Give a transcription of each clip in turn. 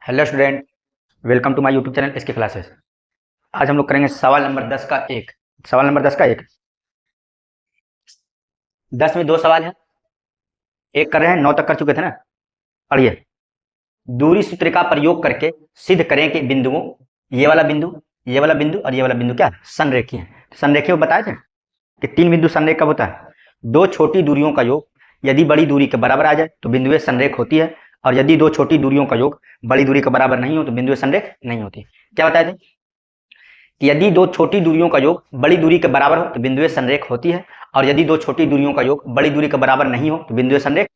Hello student, welcome to my YouTube channel इसके classes. आज हम लोग करेंगे सवाल नंबर 10 का एक। सवाल नंबर 10 का एक। 10 में दो सवाल है, एक कर रहे हैं, 9 तक कर चुके थे ना। पढ़िए। दूरी सूत्र का प्रयोग करके सिद्ध करें कि बिंदुओं ये वाला बिंदु, ये वाला बिंदु और ये वाला बिंदु क्या संरेखीय है। संरेखीय बताए थे कि तीन बिंदु संरेख कब होता है? दो छोटी दूरियों का योग यदि बड़ी दूरी के बराबर आ जाए तो बिंदु संरेख होती है, और यदि दो छोटी दूरियों का योग बड़ी दूरी के बराबर नहीं हो तो बिंदु संरेख नहीं होती। क्या बताए थे? कि यदि दो छोटी दूरियों का योग बड़ी दूरी के बराबर हो तो बिंदु संरेख होती है, और यदि दो छोटी दूरियों का योग बड़ी दूरी के बराबर नहीं हो तो बिंदु संरेख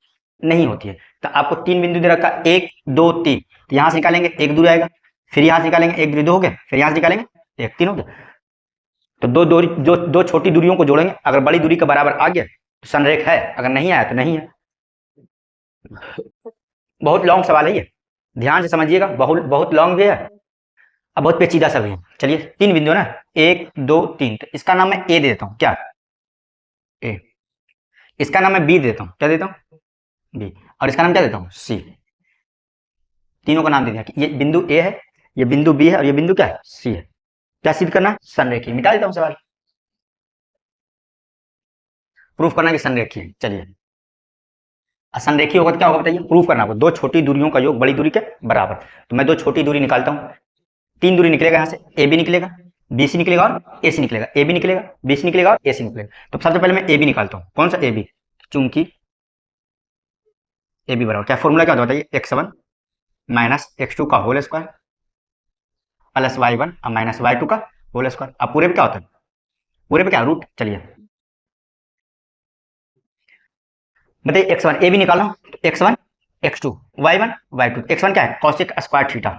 नहीं होती है। तो आपको तीन बिंदु दे रखा, 1 2 3। तो यहां से निकालेंगे एक दूरी आएगा, फिर यहां से निकालेंगे एक दूरी, दो हो गया, फिर यहां से निकालेंगे एक, तीन हो गया। तो दो दूरी, जो दो छोटी दूरियों को जोड़ेंगे, अगर बड़ी दूरी के बराबर आ गया तो संरेख है, अगर नहीं आया तो नहीं है। बहुत लॉन्ग सवाल है ये, ध्यान से समझिएगा। बहुत बहुत लॉन्ग भी है, अब बहुत पेचीदा सा भी है। चलिए, तीन बिंदु ना, 1 2 3। तो इसका नाम मैं ए दे देता हूं। क्या? ए। इसका नाम मैं बी देता हूं। क्या देता हूं? बी। और इसका नाम क्या देता हूं? सी। तीनों का नाम दे दिया कि ये बिंदु ए है, ये बिंदु बी है और ये बिंदु क्या है? सी है। क्या सिद्ध करना है? संरेखीय। मिटा देता हूं सवाल। प्रूफ करना है कि संरेखीय है। चलिए, असंरेखीय होगा तो क्या होगा बताइए? प्रूफ करना होगा दो छोटी दूरियों का योग बड़ी दूरी के बराबर। तो मैं दो छोटी दूरी निकालता हूं। तीन दूरी निकलेगा, यहां से ए बी निकलेगा, बी सी निकलेगा और ए सी निकलेगा, ए बी निकलेगा, बी सी निकलेगा और ए सी निकलेगा। तो सबसे पहले मैं ए बी निकालता हूं। कौन सा ए बी? चूंकि ए बी बराबर क्या फॉर्मूला क्या होता है बताइए? x1 माइनस x2 का होल स्क्वायर प्लस y1 और माइनस y2 का होल स्क्वायर। अब पूरे पे क्या होता है? पूरे पे क्या? रूट। चलिए बताइए, x1 ए बी निकालना हो तो x1 x2 y1 y2। x1 क्या है? Cosec square theta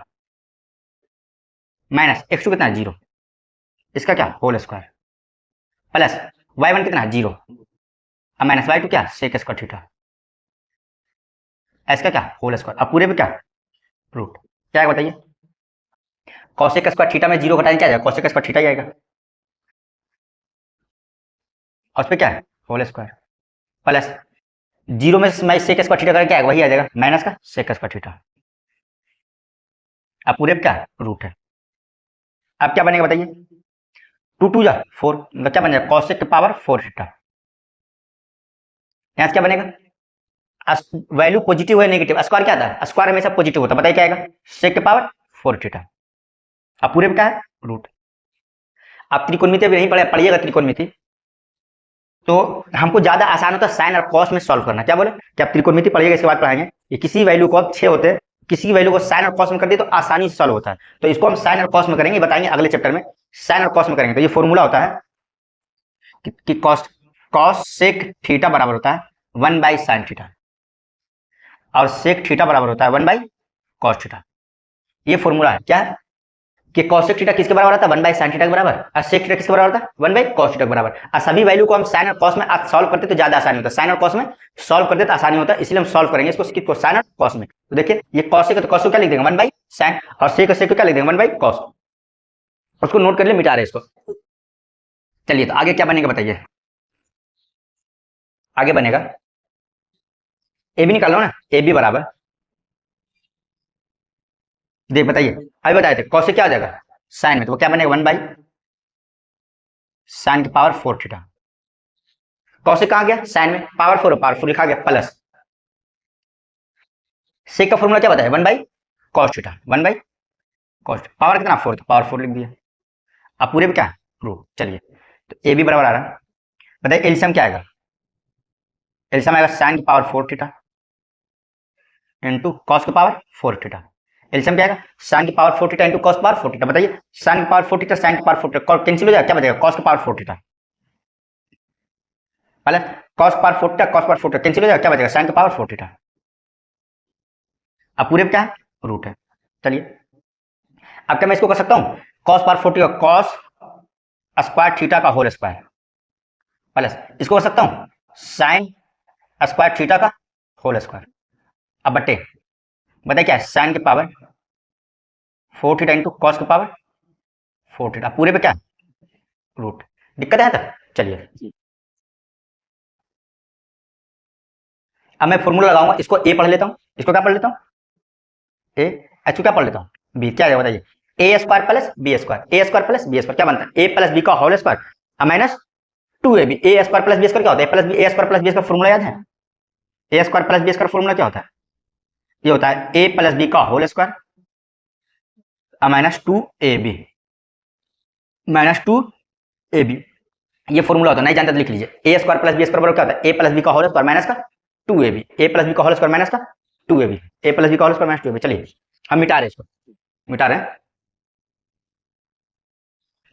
minus x2 कितना है? 0। इसका क्या? होल स्क्वायर प्लस y1 कितना है? 0 और माइनस y2 क्या? Sec square theta. इसका क्या? Whole square. अब पूरे पे क्या? रूट। क्या है बताइए? कॉसेक स्क्वायर थीटा में 0 घटाएंगे क्या जाएगा? कॉसेक स्क्वायर थीटा ही आएगा, और उस पे क्या है? होल स्क्वायर प्लस 0 में मैं सेक स्क्वायर थीटा करके क्या आएगा? वही आ जाएगा, माइनस का सेक स्क्वायर थीटा। अब पूरे पे क्या है? रूट है। अब क्या बनेगा बताइए? 2 2 जा 4, मतलब क्या बन जाएगा? कॉसेक की पावर 4 थीटा। यहाँ से क्या बनेगा? वैल्यू पॉजिटिव है नेगेटिव? स्क्वायर क्या था? स्क्वायर हमेशा पॉजिटिव होता है। बताइए क्या आएगा? सेक की पावर 4 थीटा। अब पूरे पे क्या है? रूट। आप त्रिकोणमिति अभी नहीं पढ़िएगा त्रिकोणमिति, तो हमको ज्यादा आसान होता है साइन और कॉस में सॉल्व करना। क्या बोले कि आप त्रिकोणमिति पढ़िएगा, इसके बाद पढ़ाएंगे। ये किसी वैल्यू को, अब 6 होते हैं, किसी वैल्यू को साइन और कॉस में कर दिए तो आसानी से सॉल्व होता है। तो इसको हम साइन और कॉस में करेंगे, बताएंगे अगले चैप्टर में। साइन और कॉस में करेंगे तो ये फॉर्मूला होता है कि कॉस कॉस सेक थीटा बराबर होता है 1 बाई साइन थीटा, और सेक थीटा बराबर होता है 1 बाई कॉस थीटा। ये फॉर्मूला है। क्या है? कि कॉसेक थीटा किसके बराबर आता है? 1 बाई साइन थीटा के बराबर। और सेक थीटा किसके बराबर आता है? 1 बाई कॉस थीटा के बराबर। और सभी वैल्यू को हम साइन और कॉस में आज सॉल्व करते तो ज्यादा आसानी होता है। साइन और कॉस में सॉल्व करते तो आसानी होता है, इसलिए हम सॉल्व करेंगे इसको साइन और कॉस में। तो देखिए, ये कॉसेक तो कॉस को क्या लिख देंगे? 1 बाई साइन, और सेक को क्या लिख देंगे? 1 बाई कॉस। उसको नोट कर लिए, मिटा रहे इसको। चलिए, तो आगे क्या बनेगा बताइए? आगे बनेगा ए बी निकाल लो ना, ए बी बराबर, देख बताइए, अभी बताए थे कॉसेक क्या आ जाएगा साइन में, तो वो क्या बनेगा? 1 बाई साइन की पावर 4 थीटा। कॉसेक कहां गया? साइन में, पावर 4, पावर 4 लिखा गया, प्लस सेक का फॉर्मूला क्या बताया? 1 by cos theta, 1 by cos. Power कितना? 4, तो पावर 4 लिख दिया। अब पूरे पे क्या? रूट। चलिए, तो ए बी बराबर आ रहा है, बताइए एलसीएम क्या आएगा? एलसीएम आएगा साइन की पावर 4 थीटा इंटू कॉस की पावर 4 थीटा। एलसीएम क्या आएगा? साइन की power 4 theta into cos power 4 theta. बताइए, साइन की पावर 4 थीटा, साइन की पावर 4 थीटा कैंसिल हो जाएगा, क्या बचेगा? कॉस की power 4 theta plus cos power 4 theta, cos power 4 theta cancel हो जाएगा, क्या बचेगा? साइन की पावर 4 थीटा। अब पूरे पे क्या है? रूट है। चलिए, अब क्या मैं इसको कर सकता हूं? Cos power 4 theta, cos square theta का होल स्क्वायर, प्लस इसको कर सकता हूं साइन स्क्वायर थीटा का होल स्क्वायर। अब बट्टे, बताइए क्या है? साइन की पावर 4 थीटा इंटू कॉस की पावर 4 थीटा। पूरे पे क्या है? रूट। दिक्कत है तक? चलिए, अब मैं फॉर्मूला लगाऊंगा, इसको ए पढ़ लेता हूं, इसको क्या पढ़ लेता हूं? ए। एच क्या पढ़ लेता हूँ, बी क्या है बताइए, A square plus B square, A square plus B square क्या बनता है, ए प्लस बी का whole square minus 2ab, A square plus B square क्या होता है, plus B, A square plus B square formula याद है, A square plus B square formula क्या होता है, ये होता है ए प्लस बी का whole square minus 2ab, minus 2ab, ये फॉर्मूला होता है, नहीं जानते तो लिख लीजिए, ए स्क्वायर प्लस बी स्क्वायर बराबर क्या होता है, ए प्लस बी का होल स्क्वायर माइनस का 2ab, ए प्लस बी का होल स्क्वायर माइनस का 2ab, ए प्लस बी का होल स्क्वायर माइनस 2ab। चलिए हम मिटा रहे हैं इसको, मिटा रहे हैं,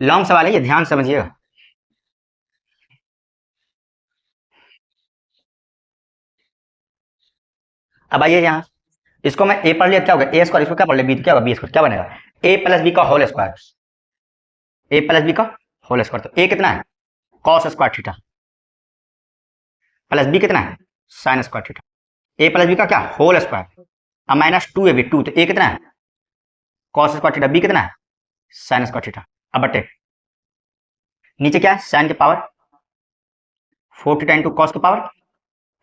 लॉन्ग सवाल है ये, ध्यान समझिएगा। अब आइए यहाँ, इसको मैं ए पढ़ लिया क्या होगा, ए स्क्वायर, इसको क्या पढ़ लिया बी, क्या होगा बी स्क्वायर, क्या बनेगा, ए प्लस बी का whole square, A plus B का होल स्क्वायर, तो ए कितना है cos square theta, plus B कितना है sine square theta, A plus B का क्या होल स्क्वायर, अब माइनस 2ab, 2, तो ए कितना है कॉस स्क्वायर थीटा, बी कितना है साइन स्क्वायर थीटा, अब बटे नीचे क्या है साइन के पावर 4 थीटा इंटू कॉस के पावर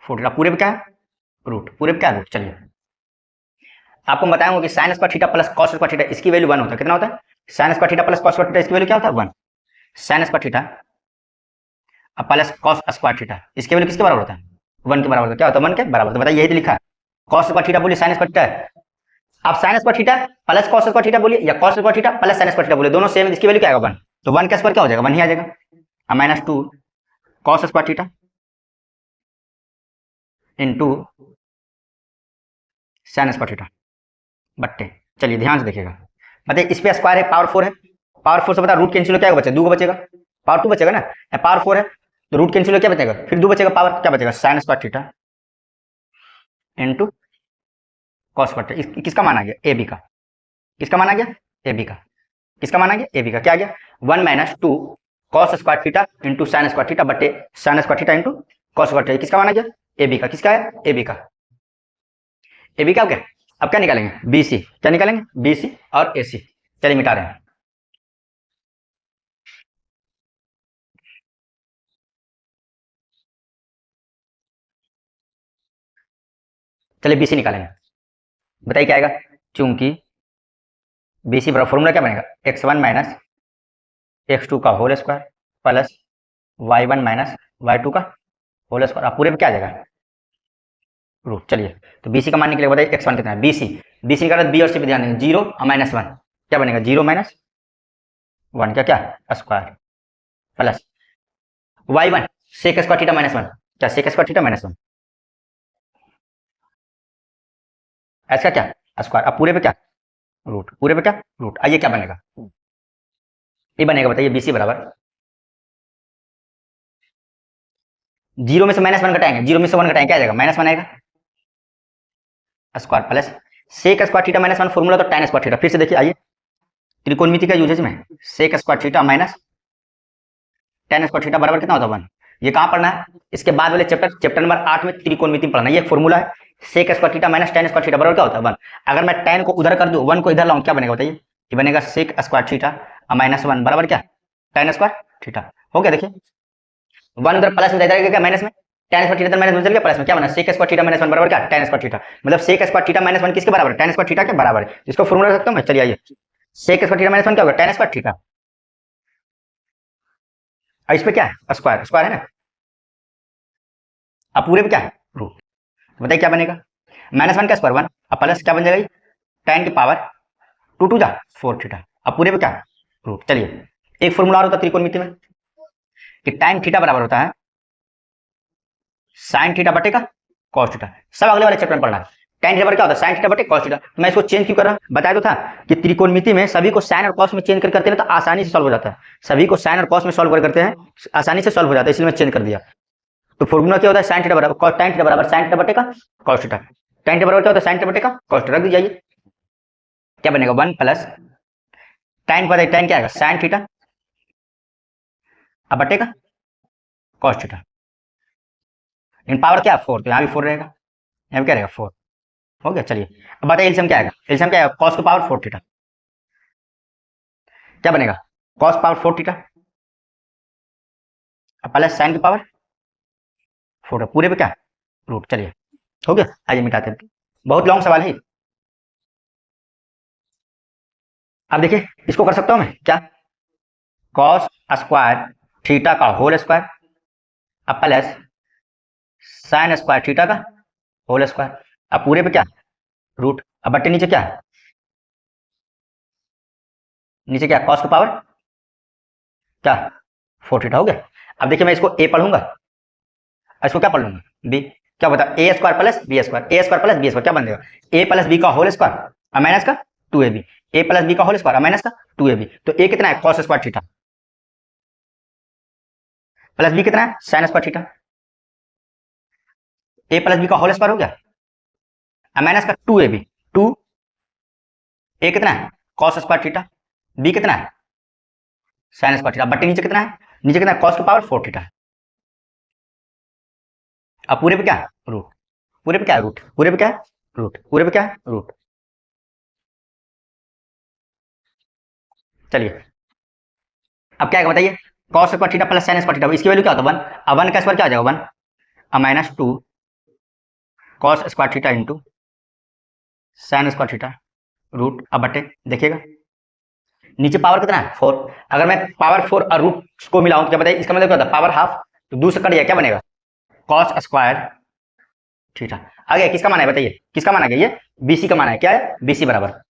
4 थीटा, पूरे पे क्या है रूट, पूरे पे क्या है रूट। चलिए आपको बताऊंगा कि sign square theta plus cos square theta इसकी वैल्यू 1 होता है, कितना होता है sine square theta plus cos square theta इसकी वैल्यू क्या होता है 1, साइन स्क्वायर थीटा अब प्लस कॉस स्क्वायर थीटा इसकी वैल्यू किसके बराबर होता है 1 के बराबर होता है, क्या होता है 1 के बराबर, तो बताइए यही तो लिखा है, कॉस स्क्वायर थीटा बोलिए साइन स्क्वायर थीटा, आप sign square theta plus cos square theta बोलिए या cos square theta plus sign square theta बोलिए, दोनों सेम है, इसकी वैल्यू क्या आएगा 1, तो 1 का स्क्वायर क्या हो जाएगा 1 ही आ जाएगा, अब minus 2 cos square theta into sine square theta बट्टे, चलिए ध्यान से देखिएगा, बताइए इस पे स्क्वायर है पावर 4 है, पावर 4 से बता रूट कैंसिल क्या बचेगा 2 को बचेगा, पावर 2 बचेगा ना, पावर 4 है तो रूट कैंसिल क्या बचेगा, फिर 2 बचेगा, पावर क्या बचेगा sign square theta into cos square theta, किसका मान आ गया ए बी का, किसका मान आ गया ए बी का, किसका मान आ गया ए बी का, क्या आ गया 1 minus 2 cos square theta into sine square theta बटे sine square theta into cos square theta, किसका मान आ गया ए बी का, किसका है ए बी का, ए बी का क्या, अब क्या निकालेंगे बी सी, क्या निकालेंगे बी सी और ए सी, चलिए मिटा रहे हैं, चलिए बी सी निकालेंगे, बताइए क्या आएगा, चूंकि बी सी बराबर फॉर्मूला क्या बनेगा x1 माइनस x2 का whole square plus y1 minus y2 का होल स्क्वायर, आप पूरे पे क्या आ जाएगा रूट। चलिए तो बी सी का मान निकलेगा, बताइए x1 कितना है, बी सी निकाला, बी और सी पे ध्यान देंगे, 0 और माइनस 1 क्या बनेगा 0 माइनस 1 क्या क्या square plus y1 sec square theta minus 1, क्या सेक स्क्वायर थीटा माइनस 1 ऐसा क्या स्क्वायर, अब पूरे पे क्या रूट, पूरे पे क्या रूट, आइए क्या बनेगा ये बनेगा, बताइए बी सी बराबर 0 में से माइनस 1 घटाएंगे, 0 में से 1 घटाएंगे क्या आ जाएगा माइनस 1 आएगा square plus sec square theta minus 1 formula तो tan स्क्वायर थीटा, फिर से देखिए आइए त्रिकोणमिति का यूजेज में sec square theta minus tan square theta बराबर कितना होता है 1, ये कहाँ पढ़ना है इसके बाद वाले चैप्टर नंबर 8 में त्रिकोणमिति में पढ़ना, ये एक फॉर्मूला है sec square theta minus tan square theta बराबर क्या होता है 1, अगर मैं tan को उधर कर दूं 1 को इधर लाऊं क्या बनेगा बताइए, ये बनेगा सेक स्क्वायर थीटा माइनस 1 बराबर क्या tan स्क्वायर थीटा, हो गया देखिए 1 उधर प्लस में जाएगा क्या माइनस में, tan स्क्वायर थीटा माइनस में चल गया प्लस में, क्या बना सेक स्क्वायर थीटा माइनस 1 बराबर क्या tan स्क्वायर थीटा, मतलब सेक स्क्वायर थीटा माइनस 1 किसके बराबर है tan स्क्वायर थीटा के बराबर है, इसको फॉर्मूला रख सकता हूं मैं, चलिए आइए सेक स्क्वायर थीटा माइनस 1 क्या होगा tan स्क्वायर थीटा, और इस पे क्या है स्क्वायर, स्क्वायर है ना, अब पूरे पे क्या है रूट, बताइए क्या बनेगा माइनस 1 का स्क्वायर 1, अब प्लस क्या बन जाएगा tan की पावर 2 टू जा 4 थीटा, अब पूरे पे क्या है रूट। चलिए एक फॉर्मूला और होता है त्रिकोणमिति में कि tan थीटा बराबर होता है साइन थीटा बटे का कॉस थीटा, सब अगले वाले चैप्टर में पढ़ना है, tan थीटा बटे क्या होता है साइन थीटा बटे कॉस थीटा, तो मैं इसको चेंज क्यों कर रहा हूं बताया तो था कि त्रिकोणमिति में सभी को साइन और कॉस में चेंज करते हैं तो आसानी से सॉल्व हो जाता है, सभी को साइन और कॉस में सॉल्व करते हैं आसानी से सॉल्व हो जाता है, इसलिए मैं चेंज कर दिया, तो फॉर्मूला क्या होता है साइन थीटा बराबर tan थीटा बराबर साइन थीटा बटे का कॉस थीटा, tan थीटा बराबर क्या होता है साइन थीटा बटे का कॉस थीटा, रख दीजिए क्या बनेगा 1 प्लस tan पता है tan क्या आएगा साइन थीटा अब बटे का कॉस थीटा, इन पावर क्या 4 तो यहाँ भी 4 रहेगा, यहाँ क्या रहेगा 4, हो गया। चलिए अब बताइए एलसीएम क्या आएगा, एलसीएम क्या आएगा कॉस की पावर 4 थीटा, क्या बनेगा cos power 4 theta plus sign की पावर 4 पूरे पे क्या रूट, चलिए हो गया, आइए मिटाते हैं, बहुत लॉन्ग सवाल है। अब देखिए इसको कर सकता हूं मैं क्या, कॉस स्क्वायर थीटा का होल स्क्वायर अब प्लस साइन स्क्वायर थीटा का होल स्क्वायर, अब पूरे पे क्या रूट, अब बट्टे नीचे क्या है, नीचे क्या कॉस की पावर क्या 4 थीटा हो गया। अब देखिए मैं इसको ए पढ़ूंगा, इसको क्या पढ़ लूंगा बी, क्या बता A square plus B square, A square plus B square क्या बन जाएगा, ए प्लस बी का होल स्क्वायर और माइनस का 2ab, ए प्लस बी का होल स्क्वायर और माइनस का 2ab, तो ए कितना है cos square theta plus B कितना है sine square theta, A plus B का होल स्क्वायर हो गया और माइनस का 2ab, 2 ए कितना है कॉस स्क्वायर थीटा, बी कितना है साइन स्क्वायर थीटा, बट्टे नीचे कितना है, नीचे कितना है कॉस की पावर 4 थीटा, अब पूरे पे क्या रूट, पूरे पे क्या रूट, पूरे पे क्या रूट, पूरे पे क्या रूट। चलिए अब क्या है बताइए, cos square theta plus sign square theta, इसकी वैल्यू क्या होता है 1, अब 1 का स्क्वायर क्या आ जाएगा 1 और minus 2 cos square theta into sine square theta root, अब बटे देखिएगा नीचे पावर कितना है 4, अगर मैं पावर 4 और रूट को मिलाऊं तो क्या बताइए, इसका मतलब क्या होता है पावर हाफ, तो 2 से कट गया क्या बनेगा कॉस स्क्वायर थीटा, आ गया किसका माना है बताइए, किसका माना गया ये बीसी का माना है, क्या है बीसी बराबर,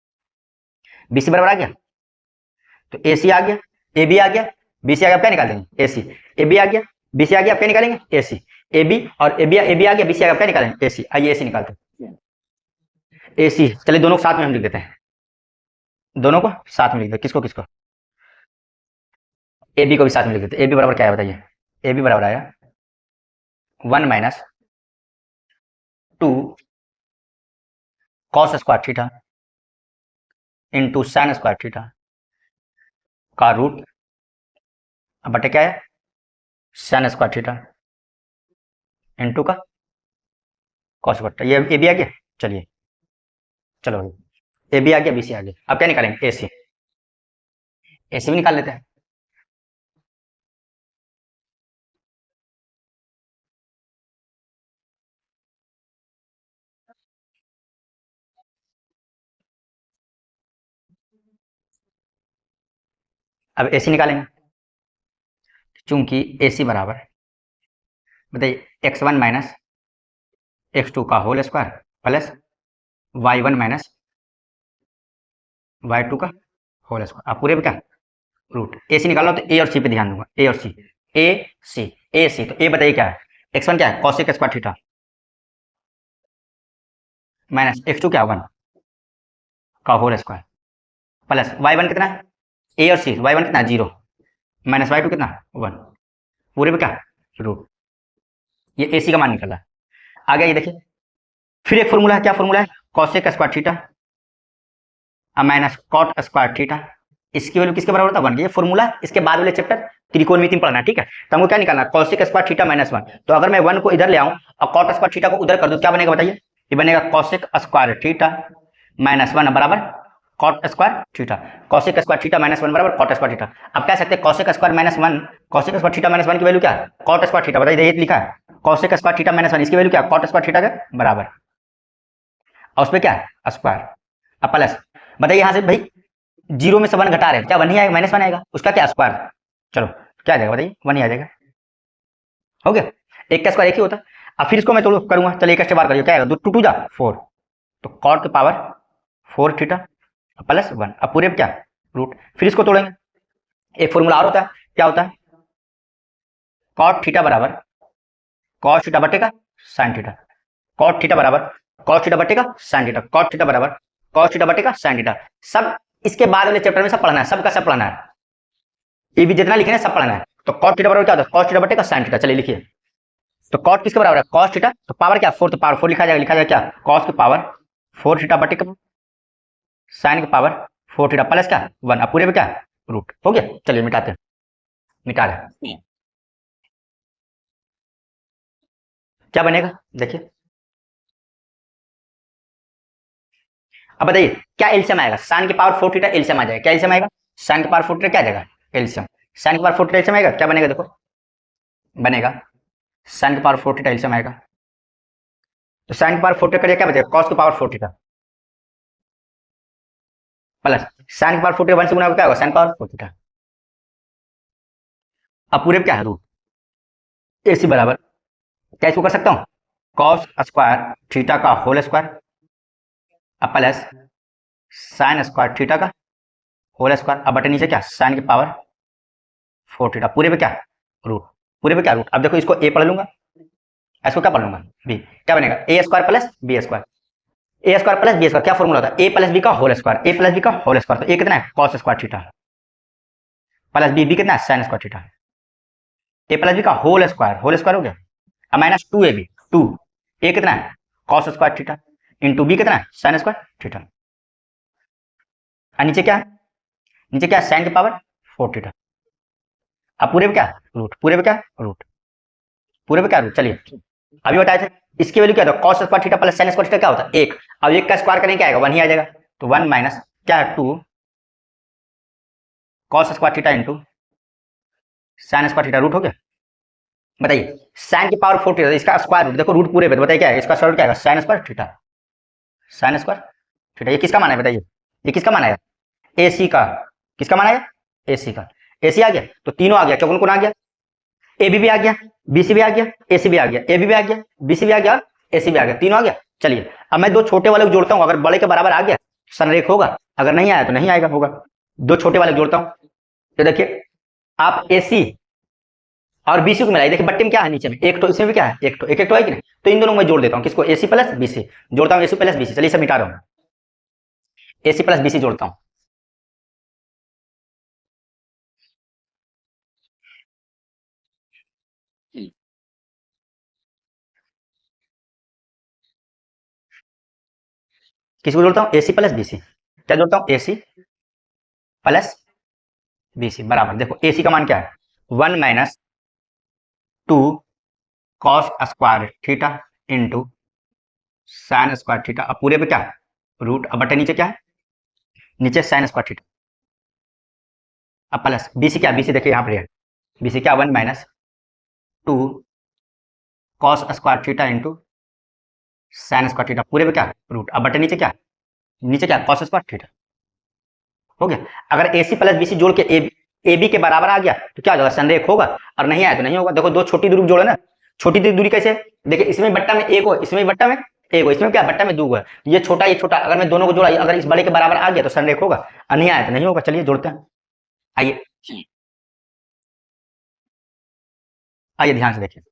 बीसी बराबर आ गया, तो एसी आ गया, ए बी आ गया, बीसी आ गया, क्या निकालेंगे एसी, ए बी आ गया, बीसी आ गया, क्या निकालेंगे एसी, ए बी और ए बी आ गया, बीसी आ गया, क्या निकालेंगे एसी, आइए एसी निकालते हैं एसी, चलिए दोनों को साथ में हम लिख देते हैं, दोनों को साथ में लिख देते, किसको किसको, ए बी को भी साथ में लिख देते, ए बी बराबर क्या है बताइए, ए बी बराबर आया 1 minus 2 cos square theta into sine square theta का रूट, अब बटे क्या है साइन स्क्वायर थीटा इंटू का कॉस स्क्वायर, ये ए बी आ गया, चलिए चलो ए बी आ गया, बी सी आ गया, अब क्या निकालेंगे ए सी, ए सी भी निकाल लेते हैं, अब ए सी निकालेंगे, चूंकि ए सी बराबर बताइए x1 माइनस x2 का whole square plus y1 minus y2 का होल स्क्वायर, अब पूरे पे क्या रूट, ए सी निकालना तो ए और सी पे ध्यान दूंगा, ए और सी, ए सी, ए सी, तो ए बताइए क्या है x1 क्या है cosec square theta minus x2 क्या 1 का होल स्क्वायर प्लस y1 कितना है ए और सी, y1 कितना है 0 माइनस y2 कितना 1, पूरे पे क्या रूट, ये ए सी का मान निकला, आ गया ये देखिए, फिर एक फॉर्मूला है, क्या फॉर्मूला है cosec square theta minus cot square theta, इसकी वैल्यू किसके बराबर था 1, ये फॉर्मूला, इसके बाद वाले चैप्टर त्रिकोणमिति में पढ़ना है, ठीक है, तो हमको क्या निकालना कॉसेक स्क्वायर थीटा माइनस 1, तो अगर मैं 1 को इधर ले आऊं और कॉट स्क्वायर थीटा को उधर कर दूं क्या बनेगा बताइए, ये बनेगा कॉसेक स्क्वायर थीटा माइनस 1 बराबर cot square theta, cosec square theta minus 1 बराबर कॉट स्क्वायर थीटा, अब कह सकते हैं cosec square minus 1, cosec square theta minus 1 की वैल्यू क्या है कॉट स्क्वायर थीटा, बताइए ये लिखा है कॉसेक स्क्वायर थीटा माइनस 1, इसकी वैल्यू क्या है कॉट स्क्वायर थीटा के बराबर, और उस पर क्या है स्क्वायर, अब प्लस बताइए यहाँ से भाई 0 में से 1 घटा रहे हैं, क्या 1 ही आएगा माइनस 1 आएगा, उसका क्या स्क्वायर, चलो क्या आ जाएगा बताइए 1 ही आ जाएगा, हो गया, एक का स्क्वायर एक ही होता है, अब फिर इसको मैं तो करूंगा, चलिए एक बार करिए क्या आएगा 2 2 जा 4, तो कॉट की पावर 4 थीटा प्लस 1, अब पूरे पे क्या रूट, फिर इसको तोड़ेंगे, एक फॉर्मूला और होता है, क्या होता है कॉट थीटा बराबर कॉस थीटा बटे का साइन थीटा, कॉट थीटा बराबर कॉस थीटा बटे का साइन थीटा, कॉट थीटा बराबर कॉस थीटा बटे का साइन थीटा, सब इसके बाद वाले चैप्टर में सब पढ़ना है, सबका सब पढ़ना है, ये भी जितना लिखे ना सब पढ़ना है, तो कॉट थीटा बराबर क्या होता है कॉस थीटा बटे का साइन थीटा, चलिए लिखिए, तो कॉट किसके बराबर है कॉस थीटा, तो पावर क्या 4, तो पावर 4 लिखा जाएगा क्या कॉस की पावर 4 थीटा बटे का साइन की पावर 4 थीटा प्लस क्या 1, अब पूरे में क्या रूट, हो गया, चलिए मिटाते हैं, मिटा रहे क्या बनेगा देखिए, अब बताइए क्या एलसीएम आएगा, साइन की पावर 4 थीटा एलसीएम आ जाएगा, क्या एलसीएम आएगा साइन की पावर 4 थीटा क्या आ जाएगा एलसीएम, साइन की पावर 4 थीटा एलसीएम आएगा, क्या बनेगा देखो बनेगा साइन की पावर 4 थीटा एलसीएम आएगा, तो साइन की पावर 4 थीटा क्या बचेगा कॉस की पावर 4 थीटा, प्लस साइन की पावर 4 1 से गुना क्या होगा साइन पावर 4 थीटा। अब पूरे पे क्या है रूट ए सी बराबर क्या इसको कर सकता हूँ कॉस स्क्वायर थीटा का होल स्क्वायर अब प्लस साइन स्क्वायर थीटा का होल स्क्वायर अब बटे नीचे क्या साइन की पावर 4 थीटा पूरे पे क्या रूट पूरे पे क्या रूट। अब देखो इसको ए पढ़ लूंगा इसको क्या पढ़ लूंगा बी क्या बनेगा A square plus B square A square plus B square क्या फॉर्मूला होता है ए प्लस बी का whole square A plus B का होल स्क्वायर तो ए कितना है cos square theta plus B कितना है sine square theta A plus B का होल स्क्वायर हो गया अब माइनस 2ab 2 ए कितना है cos square theta into B कितना है साइन स्क्वायर थीटा और नीचे क्या है नीचे क्या साइन की पावर 4 थीटा अब पूरे पे क्या रूट पूरे पे क्या रूट पूरे पे क्या रूट। चलिए अभी बताए थे इसकी वैल्यू क्या था cos square theta plus sign square theta क्या होता है एक। अब एक का स्क्वायर करेंगे क्या आएगा 1 ही आ जाएगा तो 1 माइनस क्या है 2 cos square theta into sine square theta root हो गया। बताइए साइन की पावर 4 थीटा इसका स्क्वायर रूट देखो रूट पूरे पे तो बताइए क्या है इसका स्क्वायर रूट क्या है साइन स्क्वायर थीटा ये किसका माना है बताइए ये किसका माना है एसी का किसका माना है एसी का एसी आ गया तो तीनों आ गया कौन कौन आ गया ए भी आ गया बीसी भी आ गया एसी भी आ गया ए भी आ गया बीसी भी आ गया एसी भी आ गया तीनों आ गया। चलिए अब मैं दो छोटे वाले को जोड़ता हूँ अगर बड़े के बराबर आ गया संरेख होगा अगर नहीं आया तो नहीं आएगा होगा। दो छोटे वाले जोड़ता हूँ तो देखिए आप एसी और बीसी को मिलाइए देखिए बट्टे में क्या है नीचे में एक तो इसमें भी क्या है एक तो है कि नहीं तो इन दोनों में जोड़ देता हूँ किसको एसी प्लस बीसी जोड़ता हूँ एसी प्लस बीसी चलिए सब मिटा रहा हूँ एसी प्लस बीसी जोड़ता हूँ किसको जोड़ता हूँ एसी प्लस बीसी क्या जोड़ता हूँ एसी प्लस बीसी बराबर देखो एसी का मान क्या है 1 minus 2 cos square theta into sine square theta अब पूरे पे क्या है रूट अब बटे नीचे क्या है नीचे साइन स्क्वायर थीटा अब प्लस बीसी क्या बीसी देखिए यहाँ पर है बीसी क्या 1 minus 2 cos square theta into sine square theta पूरे पे क्या है रूट अब बटे नीचे क्या कॉस स्क्वायर थीटा हो गया। अगर एसी प्लस बीसी जोड़ के ए बी के बराबर आ गया तो क्या हो जाएगा संरेख होगा और नहीं आया तो नहीं होगा। देखो दो छोटी दूरी जोड़े ना छोटी दूरी कैसे देखिए इसमें बट्टा में एक हो इसमें बट्टा में एक हो इसमें क्या बट्टा में दो है ये छोटा अगर मैं दोनों को जोड़ा अगर इस बड़े के बराबर आ गया तो संरेख होगा और नहीं आया तो नहीं होगा। चलिए जोड़ते हैं आइए आइए ध्यान से देखिए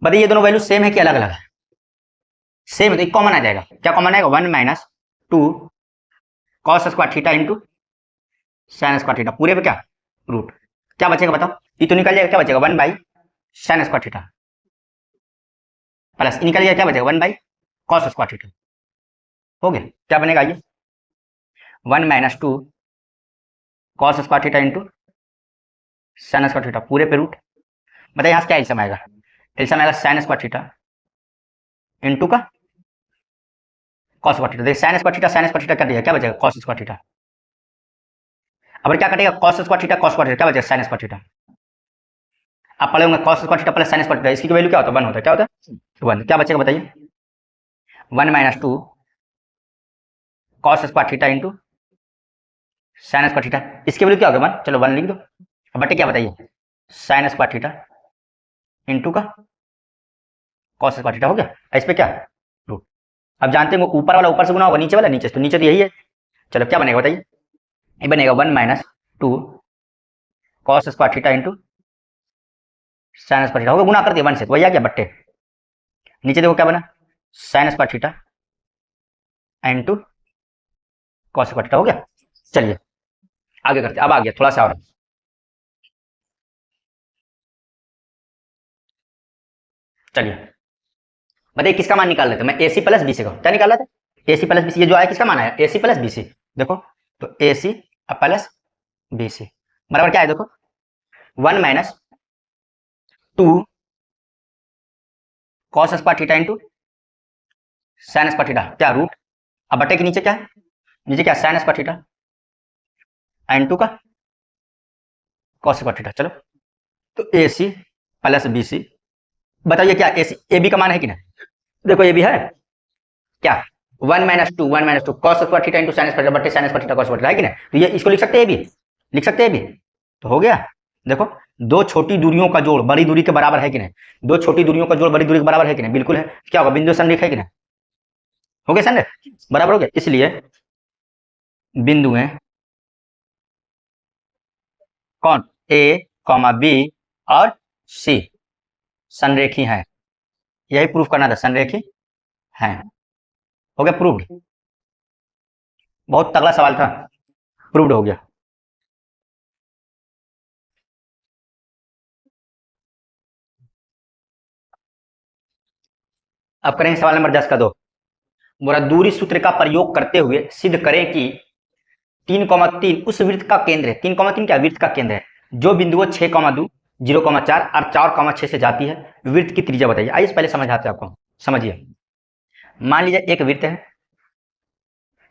बताइए ये दोनों वैल्यू सेम है कि अलग अलग है सेम है तो कॉमन आ जाएगा क्या कॉमन आएगा 1 minus 2 cos square theta into sine square theta पूरे पे क्या रूट क्या बचेगा बताओ ये तो निकल जाएगा क्या बचेगा 1 by sine square theta plus निकल जाएगा क्या बचेगा 1 बाई कॉस स्क्वायर थीटा हो गया। क्या बनेगा ये 1 minus 2 cos square theta into sine square theta पूरे पे रूट बताइए यहाँ से क्या एल्सियम आएगा साइन स्क्वायर थीटा इंटू का कॉस स्क्वायर थीटा देखिए साइन स्क्वायर थीटा कर दिया क्या बचेगा कॉस स्क्वायर थीटा अब क्या कटेगा कॉस स्क्वायर थीटा क्या बचेगा साइन स्क्वायर थीटा आप पढ़े होंगे cos square theta plus sign square theta इसकी वैल्यू क्या होता है 1 होता है क्या होता है 1 क्या बचेगा बताइए 1 minus 2 cos square theta into sine square theta इसकी वैल्यू क्या होगा 1 चलो 1 लिख दो अब बटे क्या बताइए साइन स्क्वायर थीटा इंटू का कॉस स्क्वायर थीटा हो गया इस पे क्या रूट। अब जानते हैं ऊपर वाला ऊपर से गुना होगा नीचे वाला नीचे तो नीचे तो यही है। चलो क्या बनेगा बताइए ये बनेगा 1 minus 2 cos square theta into sine square theta हो गया गुना कर दिया 1 से तो वही आ गया बट्टे नीचे देखो क्या बना sign square theta into cos square theta हो गया। चलिए आगे करते अब आ गया थोड़ा सा और चलिए बताइए किसका मान निकाल लेते मैं एसी प्लस बीसी का क्या निकाला था एसी प्लस बीसी ये जो आया किसका मान आया एसी प्लस बीसी देखो तो एसी प्लस बीसी बराबर क्या है देखो 1 minus 2 cos square theta into sine square theta क्या रूट अब बटे के नीचे क्या है नीचे क्या साइन स्क्वायर थीटा इंटू का कॉस स्क्वायर थीटा। चलो तो एसी प्लस बीसी बताइए क्या एसी ए बी का मान है कि नहीं देखो ए बी है क्या 1 - 2 cos square theta into sine square बटे sine square theta cos square है कि ना। तो ये इसको लिख सकते हैं भी, लिख सकते हैं भी। तो हो गया। देखो दो छोटी दूरियों का जोड़ बड़ी दूरी के बराबर है कि नहीं, दो छोटी दूरियों का जोड़ बड़ी दूरी के बराबर है कि नहीं, बिल्कुल है। क्या होगा, बिंदु संरेख है कि नहीं, हो गया संरेख, बराबर हो गया। इसलिए बिंदुएं कौन, ए कॉमा बी और सी संरेखी है, यही प्रूफ करना था, संरेखी है। हो गया प्रूव्ड, बहुत तगड़ा सवाल था, प्रूव्ड हो गया। अब करेंगे सवाल नंबर 10 का 2। बोला दूरी सूत्र का प्रयोग करते हुए सिद्ध करें कि 3,3 उस वृत्त का केंद्र है। 3,3 क्या वृत्त का केंद्र है, जो बिंदुओं 6,2 0,4 और 4,6 से जाती है। वृत्त की त्रिज्या बताइए। आइए पहले समझाते हैं आपको, समझिए। मान लीजिए एक वृत्त है,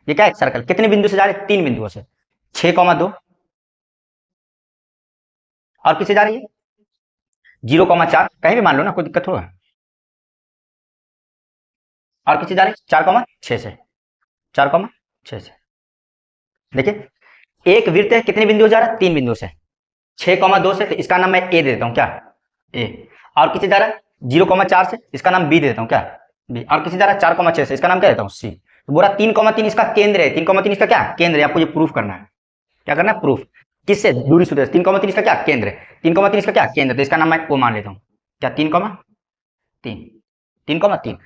ये क्या है, सर्कल। कितने बिंदु से जा रहे हैं, 3 बिंदुओं से, 6,2 और किससे जा रही है 0,4, कहीं भी मान लो ना, कोई दिक्कत होगा, और किससे जा रही है 4,6 से, 4,6 से। देखिए एक वृत्त है, कितने बिंदु जा रहा है, 3 बिंदु से, 6,2 से, तो इसका नाम मैं ए दे देता हूं, क्या ए। और किसी जा रहा है 0,4 से, इसका नाम बी दे देता हूं, क्या बी। और किसी जा रहा है 4,6 से, इसका नाम क्या देता हूं, सी। तो बोला 3,3 इसका केंद्र है, 3,3 इसका क्या केंद्र है, आपको ये प्रूफ करना है। क्या करना है, प्रूफ। किससे, दूरी सूत्र से। 3,3 इसका क्या केंद्र है, 3,3 इसका क्या केंद्र, तो इसका नाम मैं ओ मान लेता हूं, क्या 3,3, 3,3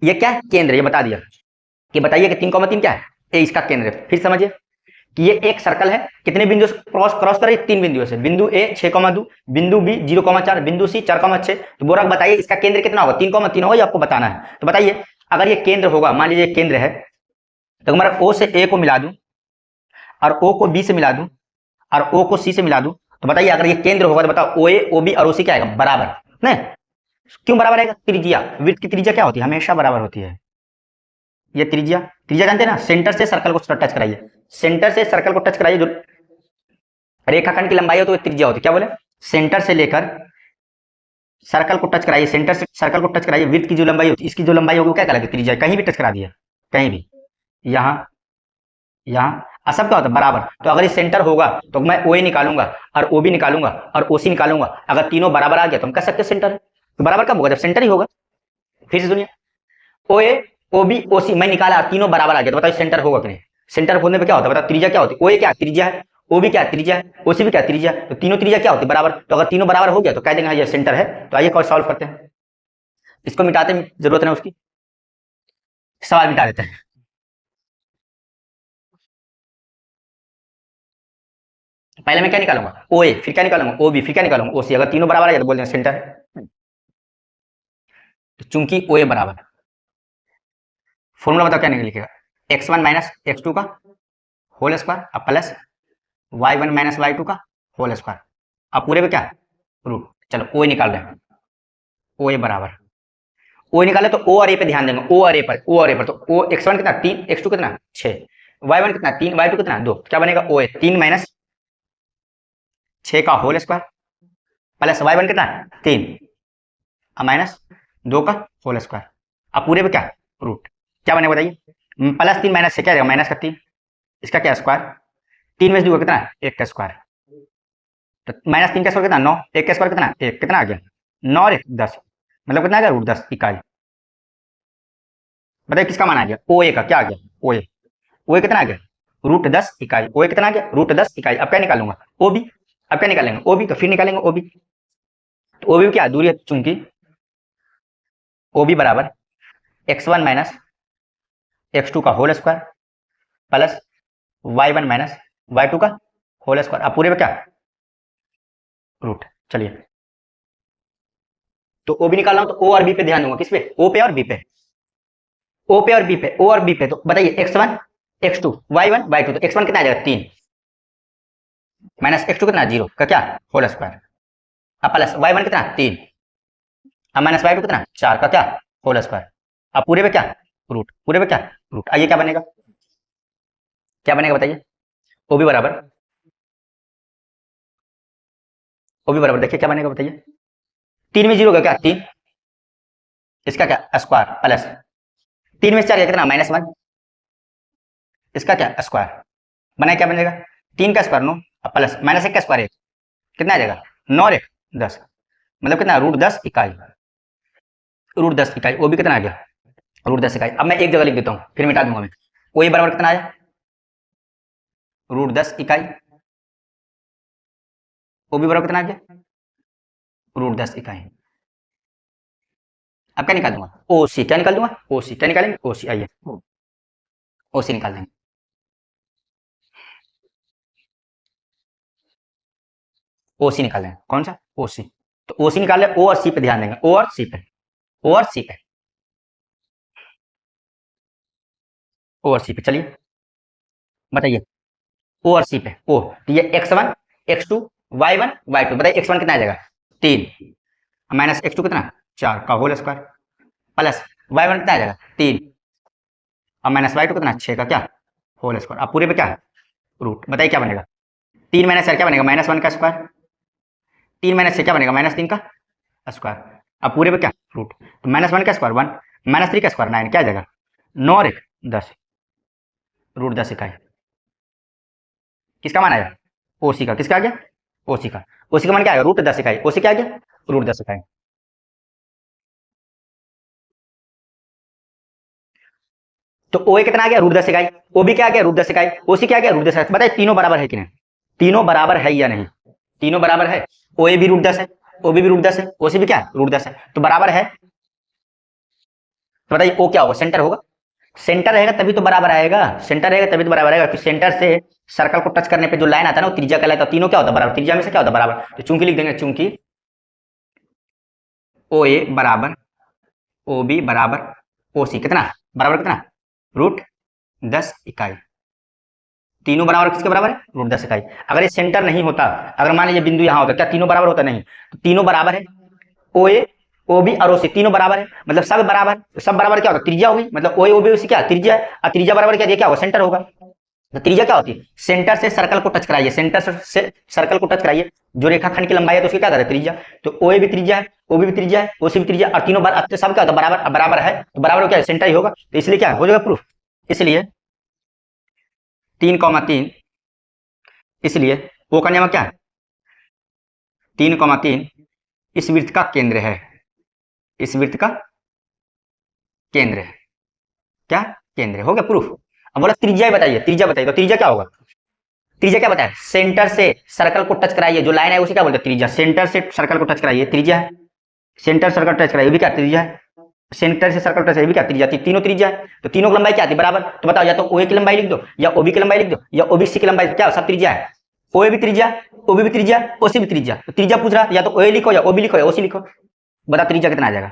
ये क्या है, केंद्र। ये बता दिया कि बताइए कि 3,3 क्या है, ए इसका केंद्र है। फिर समझिए कि ये एक सर्कल है, कितने बिंदु से क्रॉस क्रॉस कर रही है, 3 बिंदुओं से। बिंदु ए 6,2, बिंदु बी 0,4, बिंदु सी 4,6। तो बोरा बताइए इसका केंद्र कितना होगा, 3,3 होगा, ये आपको बताना है। तो बताइए अगर ये केंद्र होगा, मान लीजिए केंद्र है, तो हमारा ओ से ए को मिला दूं और ओ को बी से मिला दूं और ओ को सी से मिला दूं, तो बताइए अगर ये केंद्र होगा तो बताओ ओ ए ओ बी और ओ सी क्या आएगा, बराबर। नहीं क्यों बराबर आएगा, त्रिज्या, वृत्त की त्रिज्या क्या होती है, हमेशा बराबर होती है। ये त्रिज्या, त्रिज्या जानते हैं ना, सेंटर से सर्कल को टच कराइए, सेंटर से सर्कल को टच कराइए, जो रेखाखंड की लंबाई हो तो त्रिज्या होती है। क्या बोले, सेंटर से लेकर सर्कल को टच कराइए, सेंटर से सर्कल को टच कराइए, वृत्त की जो लंबाई होती है, इसकी जो लंबाई होगी वो क्या कहलाती है, त्रिज्या। कहीं भी टच करा दिया, कहीं भी, यहाँ यहाँ सब क्या होता है, बराबर। तो अगर ये सेंटर होगा तो मैं ओ ए निकालूंगा और ओ बी निकालूंगा और ओ सी निकालूंगा, अगर तीनों बराबर आ गया तो हम कह सकते हैं सेंटर है। तो बराबर कब होगा, जब सेंटर ही होगा। फिर से सुनिए, ओ ए ओ बी ओ सी मैं निकाला, तीनों बराबर आ गया, तो बताइए सेंटर होगा कि नहीं। सेंटर होने पे क्या होता है, बताओ त्रिज्या क्या होती है, ओ ए क्या त्रिज्या है, ओ बी क्या त्रिज्या है, ओ सी भी क्या त्रिज्या है। तो तीनों त्रिज्या क्या होती है, बराबर। तो अगर तीनों बराबर हो गया तो कह देंगे ये सेंटर है। तो आइए कॉल सॉल्व करते हैं, इसको मिटाते हैं, जरूरत नहीं उसकी, सवाल मिटा देते हैं। पहले मैं क्या निकालूंगा, ओ ए, फिर क्या निकालूंगा ओ बी, फिर क्या निकालूंगा ओ सी। अगर तीनों बराबर आ जाए तो बोल देंगे सेंटर है। तो चूंकि ओ ए बराबर, फॉर्मूला बताओ क्या निकलेगा, x1 माइनस x2 का होल स्क्वायर अब प्लस y1 माइनस y2 का होल स्क्वायर, अब पूरे पे क्या रूट। चलो ओ निकाल रहे हैं, ओ ए बराबर, ओ निकाले तो ओ और ए पे ध्यान देंगे, ओ और ए पर, ओ और ए पर। तो ओ x1 कितना 3, x2 कितना 6, y1 कितना 3, y2 कितना 2, क्या बनेगा ओ ए 3 माइनस 6 का होल स्क्वायर प्लस y1 कितना 3 माइनस 2 का होल स्क्वायर, अब पूरे पे क्या रूट। क्या बनेगा बताइए, +3 माइनस 6 क्या जाएगा, माइनस का 3, इसका क्या स्क्वायर, 3 में 2 कितना 1 का स्क्वायर। तो -3 का स्क्वायर कितना 9, 1 का स्क्वायर कितना 1, कितना आ गया 9 और 1 10, मतलब कितना आ गया √10 इकाई। बताइए किसका मान आ गया, ओ ए का क्या आ गया, ओ ए, ओ ए कितना आ गया √10 इकाई, ओ ए कितना आ गया √10 इकाई। अब क्या निकालूंगा ओ बी, अब क्या निकालेंगे ओ बी, तो फिर निकालेंगे ओ बी। तो ओ बी क्या दूरी है, चूंकि ओ बी बराबर x1 माइनस x2 का whole square plus y1 minus y2 का होल स्क्वायर, अब पूरे पे क्या रूट। चलिए तो ओ बी निकाल रहा हूं, तो ओ और बी पे ध्यान दूंगा, किस पे, ओ पे और बी पे, ओ पे और बी पे, ओ और बी पे। तो बताइए x1 x2 y1 y2, तो x1 कितना आ जाएगा 3 माइनस x2 कितना 0 का क्या होल स्क्वायर, अब प्लस y1 कितना 3 अब माइनस y2 कितना 4 का क्या होल स्क्वायर, अब पूरे पे क्या रूट, पूरे पे क्या रूट। आइए क्या बनेगा, क्या बनेगा बताइए, ओ बी बराबर, ओ बी बराबर देखिए क्या बनेगा बताइए, 3 में 0 का क्या 3, इसका क्या स्क्वायर प्लस 3 में 4 का कितना -1, इसका क्या स्क्वायर बनाए, क्या बनेगा 3 का स्क्वायर 9 प्लस माइनस 1 का स्क्वायर 1, कितना आ जाएगा 9 और 1 10, मतलब कितना √10 इकाई, √10 इकाई। वो भी कितना आ गया √10 इकाई। अब मैं एक जगह लिख देता हूँ फिर मिटा दूंगा मैं। वो बराबर कितना आया √10 इकाई, वो भी बराबर कितना आ गया √10 इकाई। अब क्या निकाल दूंगा ओसी, क्या निकाल दूंगा ओसी, क्या निकालेंगे ओसी, आइए ओसी निकाल देंगे। ओसी निकाल देंगे, कौन सा ओसी, तो ओसी निकाल ले, ओ और सी पे ध्यान देंगे, ओ और सी पे, ओ और सी पे, ओ और सी पे, चलिए बताइए ओ और सी पे। ओ तो ये x1 x2 y1 y2, बताइए x1 कितना आ जाएगा 3 माइनस x2 कितना 4 का होल स्क्वायर प्लस y1 कितना आ जाएगा 3 और माइनस y2 कितना 6 का क्या होल स्क्वायर। अब पूरे पे क्या है रूट, बताइए क्या बनेगा 3 माइनस 4 क्या बनेगा -1 का स्क्वायर, 3 माइनस 6 क्या बनेगा -3 का स्क्वायर। अब पूरे पे क्या रूट, तो -1 का स्क्वायर 1, -3 का स्क्वायर 9, क्या आ जाएगा 9 और 1 10, √10 इकाई। किसका मान आया ओसी का, किसका आ गया ओसी का, ओसी का मान क्या आएगा √10 इकाई, ओसी क्या आ गया √10 इकाई। तो ओ ए कितना आ गया √10 इकाई, ओ बी क्या आ गया √10 इकाई, ओसी क्या आ गया √10 इकाई। बताइए तीनों बराबर है कि नहीं, तीनों बराबर है या नहीं, तीनों बराबर है। ओ ए भी √10 है, ओ बी भी √10 है, ओसी भी क्या √10 है, तो बराबर है। तो बताइए ओ क्या होगा सेंटर होगा, सेंटर रहेगा तभी तो बराबर आएगा, सेंटर रहेगा तभी तो बराबर आएगा, कि सेंटर से सर्कल को टच करने पे जो लाइन आता है ना वो त्रिज्या कहलाता है। तीनों क्या होता है बराबर, त्रिज्या में से क्या होता है बराबर, तो चूंकि लिख देंगे चूंकि ओ ए बराबर ओ बी बराबर ओ सी कितना बराबर कितना √10 इकाई, तीनों बराबर किसके बराबर है √10 इकाई। अगर ये सेंटर नहीं होता, अगर मान लीजिए बिंदु यहाँ होता, क्या तीनों बराबर होता नहीं, तो तीनों बराबर है ओ ए ओ बी और ओ सी तीनों बराबर है, मतलब सब बराबर, सब बराबर क्या होगा त्रिज्या होगी, मतलब ओ ए ओ बी ओ सी क्या त्रिज्या है, और त्रिज्या बराबर क्या होगा सेंटर होगा। तो त्रिज्या क्या होती है सेंटर से सर्कल को टच कराइए, सेंटर से सर्कल को टच कराइए, जो रेखाखंड की लंबाई है तो उसकी क्या करे त्रिज्या, तो ओ ए भी त्रिज्या है ओ बी भी त्रिज्या है ओ सी भी त्रिज्या, और तीनों सब क्या होता है बराबर, बराबर है तो बराबर क्या है सेंटर ही होगा, तो इसलिए क्या हो जाएगा प्रूफ। इसलिए 3,3, इसलिए ओ का नियम क्या है 3,3 इस वृत्त का केंद्र है, इस वृत्त का केंद्र है, क्या केंद्र है, हो गया प्रूफ। अब बोला त्रिज्या ही बताइए, त्रिज्या बताइए, तो त्रिज्या क्या होगा, त्रिज्या क्या बताया सेंटर से सर्कल को टच कराइए, जो लाइन है उसे क्या बोलते हैं त्रिज्या, सेंटर से सर्कल को टच कराइए त्रिज्या है, सेंटर सर्कल टच कराइए भी क्या त्रिज्या है, सेंटर से सर्कल टच भी क्या त्रिज्या, तीनों त्रिज्या है, तो तीनों की लंबाई क्या आती है बराबर, तो बताओ या तो ओ ए की लंबाई लिख दो या ओ बी की लंबाई लिख दो या ओ बी सी की लंबाई, क्या सब त्रिज्या है, ओ ए भी त्रिज्या ओ बी भी त्रिज्या ओ सी भी त्रिज्या, तो त्रिज्या पूछ रहा या तो ओ ए लिखो या ओ बी लिखो या ओ सी लिखो, बता त्रिज्या कितना आ जाएगा।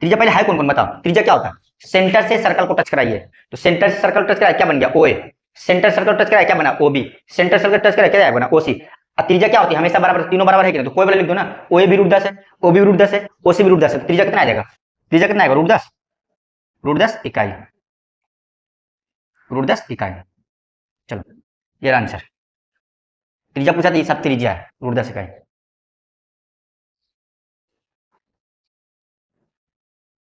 त्रिज्या पहले है कौन कौन बताओ, त्रिज्या क्या होता है सेंटर से सर्कल को टच कराइए, तो सेंटर से सर्कल टच कराया क्या बन गया O A, centre circle touch कराया क्या बना O B, centre circle touch कराया क्या बना ओ सी। त्रिज्या क्या होती है हमेशा बराबर, तीनों बराबर है कि नहीं, तो कोई वाला लिख दो ना, ओ ए भी √10 है ओ बी √10 है ओ सी भी √10 है, त्रिज्या कितना आ जाएगा, त्रिज्या कितना आएगा √10 इकाई, √10 इकाई। चलो ये आंसर, त्रिज्या पूछा था ये सब त्रिज्या है √10 इकाई।